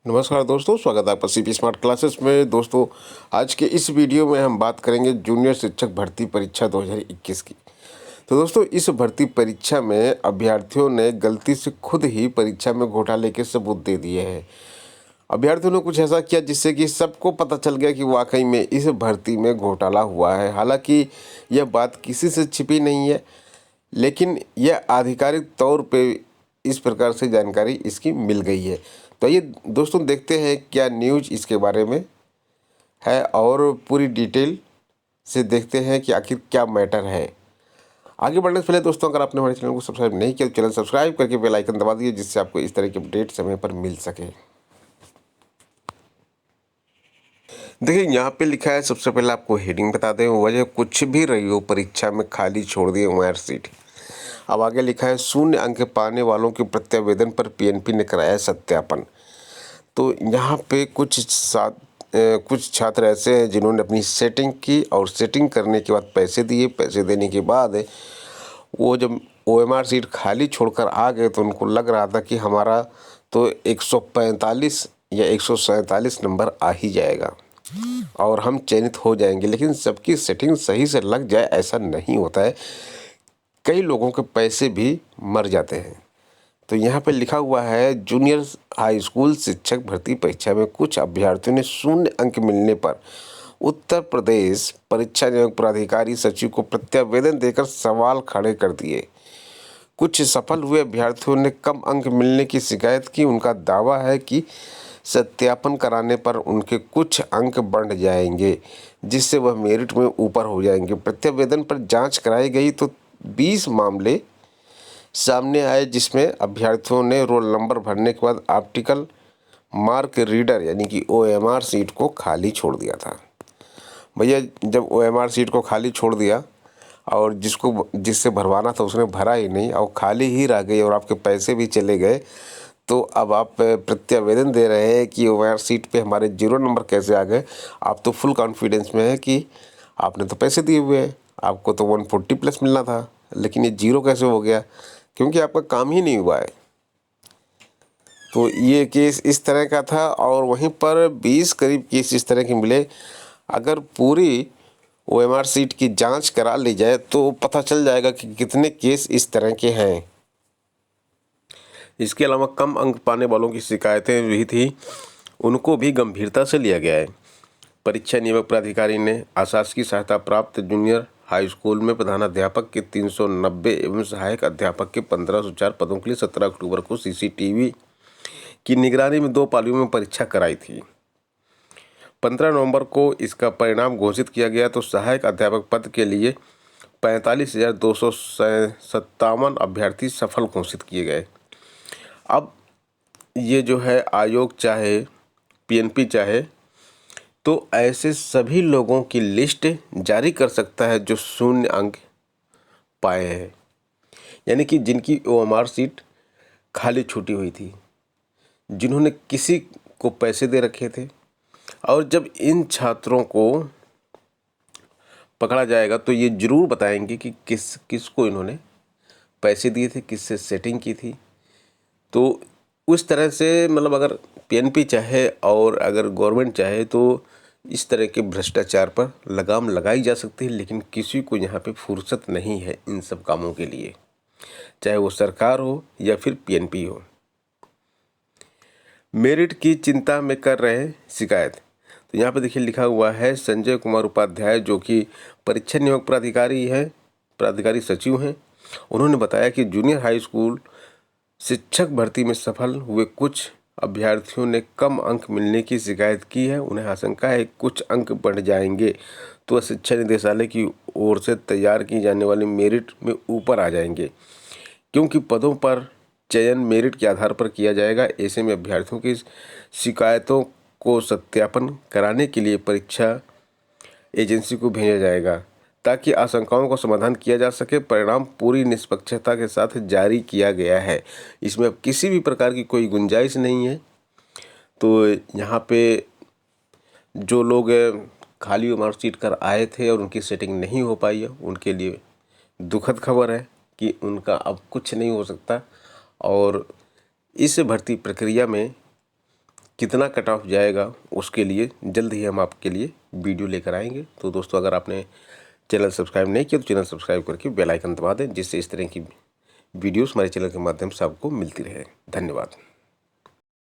नमस्कार दोस्तों, स्वागत है आपका सीपी स्मार्ट क्लासेस में। दोस्तों, आज के इस वीडियो में हम बात करेंगे जूनियर शिक्षक भर्ती परीक्षा 2021 की। तो दोस्तों, इस भर्ती परीक्षा में अभ्यर्थियों ने गलती से खुद ही परीक्षा में घोटाले के सबूत दे दिए हैं। अभ्यर्थियों ने कुछ ऐसा किया जिससे कि सबको पता चल गया कि वाकई में इस भर्ती में घोटाला हुआ है। हालांकि यह बात किसी से छिपी नहीं है, लेकिन यह आधिकारिक तौर पे इस प्रकार से जानकारी इसकी मिल गई है। तो ये दोस्तों देखते हैं क्या न्यूज़ इसके बारे में है और पूरी डिटेल से देखते हैं कि आखिर क्या मैटर है। आगे बढ़ने से पहले दोस्तों, अगर आपने हमारे चैनल को सब्सक्राइब नहीं किया तो चैनल सब्सक्राइब करके बेल आइकन दबा दीजिए, जिससे आपको इस तरह के अपडेट समय पर मिल सके। देखिए, यहाँ पे लिखा है, सबसे पहले आपको हेडिंग बता दें, वजह कुछ भी रही हो परीक्षा में खाली छोड़ दिए ओआर सीट। अब आगे लिखा है, शून्य अंक पाने वालों के प्रत्यावेदन पर पीएनपी ने कराया सत्यापन। तो यहाँ पे कुछ छात्र ऐसे हैं जिन्होंने अपनी सेटिंग की और सेटिंग करने के बाद पैसे दिए। पैसे देने के बाद वो जब ओएमआर सीट खाली छोड़कर आ गए तो उनको लग रहा था कि हमारा तो 145 या 147 नंबर आ ही जाएगा और हम चयनित हो जाएंगे। लेकिन सबकी सेटिंग सही से लग जाए ऐसा नहीं होता है, कई लोगों के पैसे भी मर जाते हैं। तो यहाँ पे लिखा हुआ है, जूनियर हाई स्कूल शिक्षक भर्ती परीक्षा में कुछ अभ्यर्थियों ने शून्य अंक मिलने पर उत्तर प्रदेश परीक्षा नियामक प्राधिकारी सचिव को प्रत्यावेदन देकर सवाल खड़े कर दिए। कुछ सफल हुए अभ्यर्थियों ने कम अंक मिलने की शिकायत की। उनका दावा है कि सत्यापन कराने पर उनके कुछ अंक बढ़ जाएंगे, जिससे वह मेरिट में ऊपर हो जाएंगे। प्रत्यावेदन पर जांच कराई गई तो 20 मामले सामने आए, जिसमें अभ्यर्थियों ने रोल नंबर भरने के बाद ऑप्टिकल मार्क रीडर यानी कि ओएमआर सीट को खाली छोड़ दिया था। भैया, जब ओएमआर सीट को खाली छोड़ दिया और जिससे भरवाना था उसने भरा ही नहीं और खाली ही रह गई और आपके पैसे भी चले गए, तो अब आप प्रत्यावेदन दे रहे हैं कि ओएमआर सीट पे हमारे 0 नंबर कैसे आ गए। आप तो फुल कॉन्फिडेंस में है कि आपने तो पैसे दिए हुए हैं, आपको तो 140 प्लस मिलना था, लेकिन ये 0 कैसे हो गया, क्योंकि आपका काम ही नहीं हुआ है। तो ये केस इस तरह का था और वहीं पर 20 करीब केस इस तरह के मिले। अगर पूरी ओएमआर सीट की जांच करा ली जाए तो पता चल जाएगा कि कितने केस इस तरह के हैं। इसके अलावा कम अंक पाने वालों की शिकायतें भी थी, उनको भी गंभीरता से लिया गया है। परीक्षा नियामक प्राधिकारी ने अशासकीय सहायता प्राप्त जूनियर हाई स्कूल में प्रधानाध्यापक के 390 एवं सहायक अध्यापक के 1504 पदों के लिए 17 अक्टूबर को सीसीटीवी की निगरानी में 2 पालियों में परीक्षा कराई थी। 15 नवंबर को इसका परिणाम घोषित किया गया तो सहायक अध्यापक पद के लिए 45,257 अभ्यर्थी सफल घोषित किए गए। अब ये जो है आयोग चाहे पीएनपी चाहे तो ऐसे सभी लोगों की लिस्ट जारी कर सकता है जो शून्य अंक पाए हैं, यानी कि जिनकी ओएमआर सीट खाली छूटी हुई थी, जिन्होंने किसी को पैसे दे रखे थे। और जब इन छात्रों को पकड़ा जाएगा तो ये ज़रूर बताएंगे कि किसको इन्होंने पैसे दिए थे, किससे सेटिंग की थी। तो उस तरह से मतलब अगर पीएनपी चाहे और अगर गवर्नमेंट चाहे तो इस तरह के भ्रष्टाचार पर लगाम लगाई जा सकती है, लेकिन किसी को यहाँ पे फुर्सत नहीं है इन सब कामों के लिए, चाहे वो सरकार हो या फिर पीएनपी हो। मेरिट की चिंता में कर रहे शिकायत। तो यहाँ पे देखिए लिखा हुआ है, संजय कुमार उपाध्याय जो कि परीक्षा नियामक प्राधिकारी सचिव हैं, उन्होंने बताया कि जूनियर हाई स्कूल शिक्षक भर्ती में सफल हुए कुछ अभ्यर्थियों ने कम अंक मिलने की शिकायत की है। उन्हें आशंका है कुछ अंक बढ़ जाएंगे तो शिक्षा निदेशालय की ओर से तैयार की जाने वाली मेरिट में ऊपर आ जाएंगे, क्योंकि पदों पर चयन मेरिट के आधार पर किया जाएगा। ऐसे में अभ्यर्थियों की शिकायतों को सत्यापन कराने के लिए परीक्षा एजेंसी को भेजा जाएगा ताकि आशंकाओं का समाधान किया जा सके। परिणाम पूरी निष्पक्षता के साथ जारी किया गया है, इसमें अब किसी भी प्रकार की कोई गुंजाइश नहीं है। तो यहाँ पे जो लोग खाली उम्र सीट कर आए थे और उनकी सेटिंग नहीं हो पाई है, उनके लिए दुखद खबर है कि उनका अब कुछ नहीं हो सकता। और इस भर्ती प्रक्रिया में कितना कट ऑफ जाएगा उसके लिए जल्द ही हम आपके लिए वीडियो लेकर आएंगे। तो दोस्तों, अगर आपने चैनल सब्सक्राइब नहीं किया तो चैनल सब्सक्राइब करके बेल आइकन दबा दें, जिससे इस तरह की वीडियोस हमारे चैनल के माध्यम से आपको मिलती रहे। धन्यवाद।